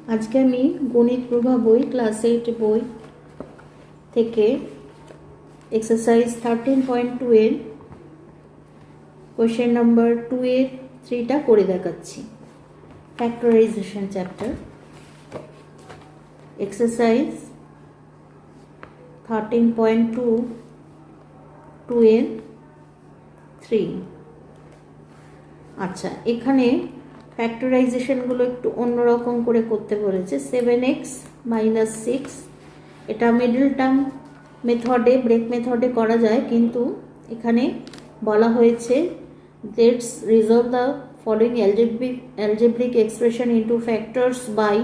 আজকে আমি গণিত প্রভা বই ক্লাস 8 বই থেকে এক্সারসাইজ 13.2 এর কোশ্চেন নাম্বার 2 এর 3টা করে দেখাচ্ছি। ফ্যাক্টরাইজেশন চ্যাপ্টার, এক্সারসাইজ 13.2 এর 3। আচ্ছা, এখানে ফ্যাক্টরাইজেশনগুলো একটু অন্যরকম করে করতে বলেছে। 7x - 6, এটা মিডল টার্ম মেথডে, ব্রেক মেথডে করা যায়, কিন্তু এখানে বলা হয়েছে let's resolve the following algebraic expression into factors by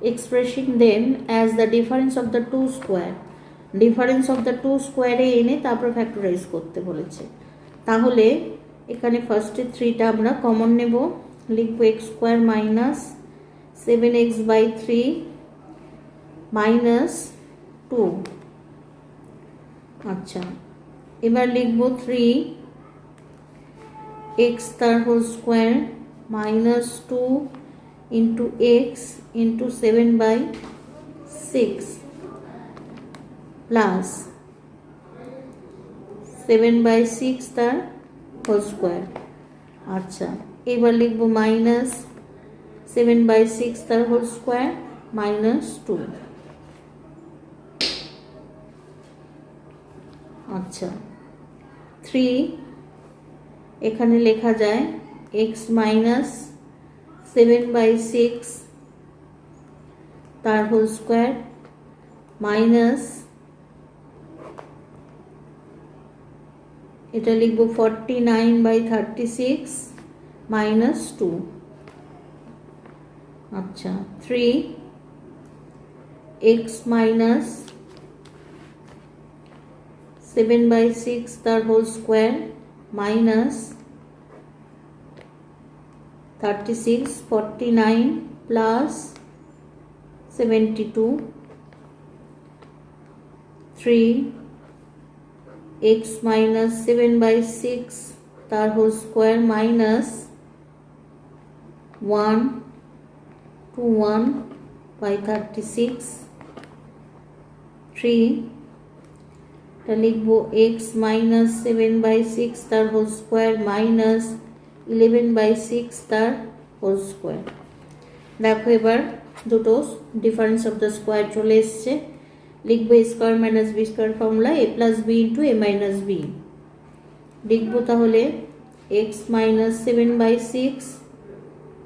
expressing them as the difference of the two square। Difference of the two স্কোয়ারে এনে তারপর ফ্যাক্টরাইজ করতে বলেছে। তাহলে এখানে ফার্স্টে 3টা আমরা কমন নেব, লিখব x square minus 7x/3 minus 2। আচ্ছা, এবার লিখব 3x তার whole square minus 2 into x into 7/6 plus 7/6 তার হোল স্কোয়ার। আচ্ছা, এবার লিখব মাইনাস 7/6 তার হোল স্কোয়ার মাইনাস 2। আচ্ছা, 3 এখানে লেখা যায় এক্স মাইনাস 7/6 তার হোল স্কোয়ার মাইনাস, এটা লিখব 49/36 মাইনাস 2। আচ্ছা, 3x মাইনাস 7/6 তার whole square minus 36, 49 plus 72, 3x minus 7/6 তার হোল স্কোয়ার মাইনাস 121/36, 3 এটা লিখব এক্স মাইনাস 7/6 তার হোল স্কোয়ার মাইনাস 11/6 তার হোল স্কোয়ার। দেখো এবার দুটো ডিফারেন্স অফ দ্য স্কোয়ার চলে এসছে। লিখবো a square minus b square formula a plus b into a minus b. লিখবো তাহলে এক্স মাইনাস 7/6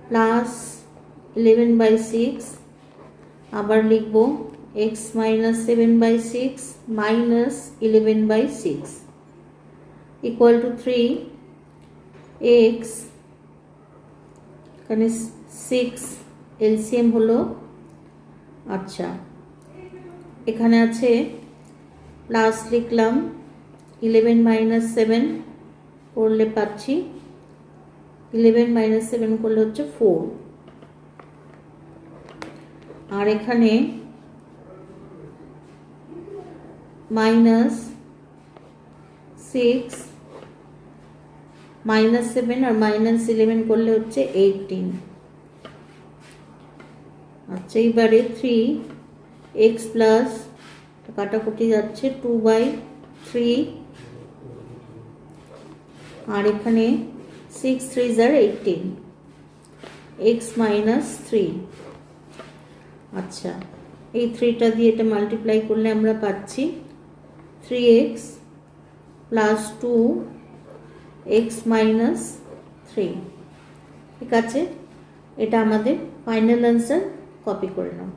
প্লাস 11/6, আবার লিখবো x minus 7/6 minus 11/6 equal to 3x, এখানে 6 এলসিএম হলো। আচ্ছা, এখানে আছে প্লাস লিখলাম 11 - 7 করলে পাচ্ছি 11 - 7 করলে হচ্ছে 4, আর এখানে মাইনাস 6 মাইনাস 7 আর মাইনাস 11 করলে হচ্ছে 18। আচ্ছা, এইবারে 3x প্লাস কাটাকুটি যাচ্ছে 2/3, আর এখানে 6 3 are 18, x মাইনাস 3। আচ্ছা, এই 3টা দিয়ে এটা মাল্টিপ্লাই করলে আমরা পাচ্ছি 3x প্লাস 2x মাইনাস 3। ঠিক আছে, এটা আমাদের ফাইনাল আনসার। কপি করে নাও।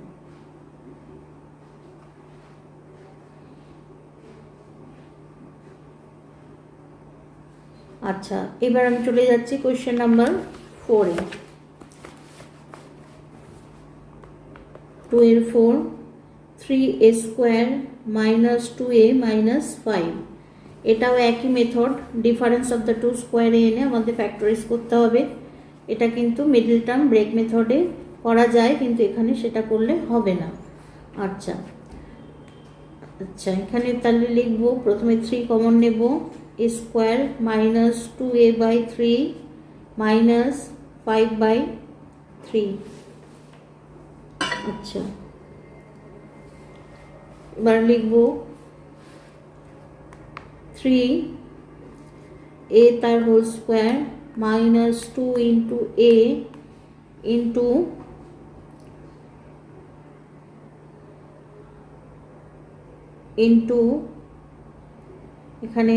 আচ্ছা, এবার আমি চলে যাচ্ছি কোয়েশ্চেন নাম্বার 4 এ। 2 এর 4, 3a square minus 2a minus 5, এটাও একই method, difference of the two স্কোয়ারে এনে আমাদের ফ্যাক্টরাইজ করতে হবে। এটা কিন্তু মিডল টার্ম ব্রেক মেথডে করা যায়, কিন্তু এখানে সেটা করলে হবে না। আচ্ছা আচ্ছা এখানে তাহলে লিখব, প্রথমে 3 কমন নেব, a square minus 2a/3 minus 5/3 আচ্ছা, এবার লিখব 3a তার whole square minus 2 into a into এখানে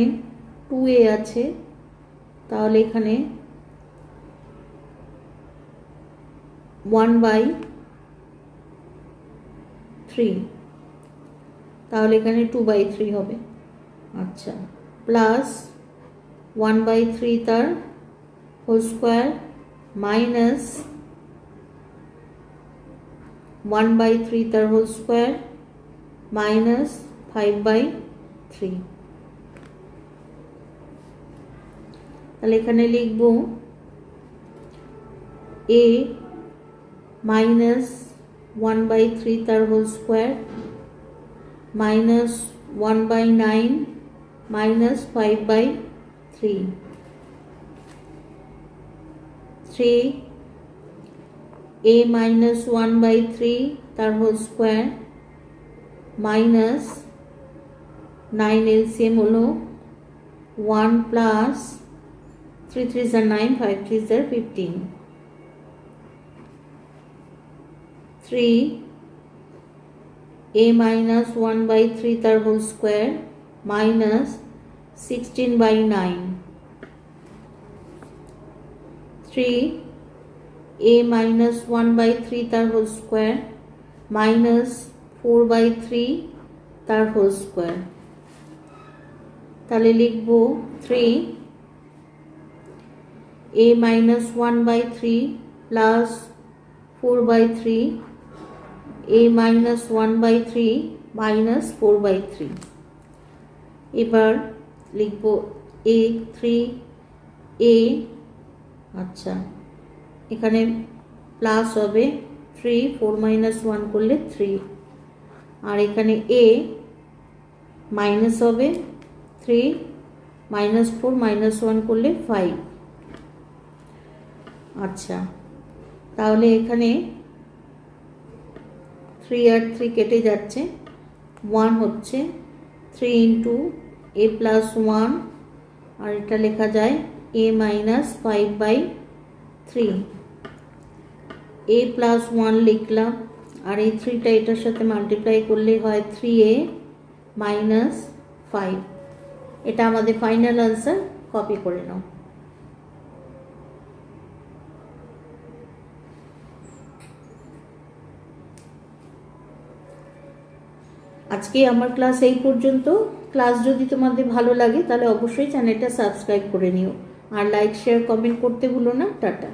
2a আছে, তাহলে এখানে 1/3, তাহলে এখানে 2/3 হবে। আচ্ছা, প্লাস 1/3 তার হোল স্কোয়ার মাইনাস 1/3 তার হোল স্কোয়ার মাইনাস 5/3। তাহলে এখানে লিখব a মাইনাস 1/3 তার whole square minus 1/9 minus 5/3, 3a minus 1/3 তার হোল স্কোয়ার মাইনাস 9 এলসিএম হলো 1 plus 3 3s are 9, 5 3s are 15, 3a minus 1/3 তার whole square minus 16/9, 3a minus 1/3 তার হোল স্কোয়ার মাইনাস 4/3 তার হোল স্কোয়ার। তাহলে লিখব 3a minus 1/3 plus 4/3, a minus 1/3 minus 4/3। এবার লিখব a 3a, আচ্ছা এখানে প্লাস হবে 3, 4 minus 1 করলে 3, আর এখানে a মাইনাস হবে 3 minus 4 minus 1 করলে 5। আচ্ছা, তাহলে এখানে 3 আর 3 কেটে যাচ্ছে, 1 হচ্ছে 3 ইন্টু a প্লাস 1, আর এটা লেখা যায় a মাইনাস 5/3, a প্লাস 1 লিখলাম, আর এই 3টা এটার সাথে মাল্টিপ্লাই করলে হয় 3a মাইনাস 5। এটা আমাদের ফাইনাল আনসার, কপি করে নাও। আজকে আমার ক্লাস এই পর্যন্ত। ক্লাস যদি তোমাদের ভালো লাগে তাহলে অবশ্যই চ্যানেলটা সাবস্ক্রাইব করে নিও, আর লাইক শেয়ার কমেন্ট করতে ভুলো না। টাটা।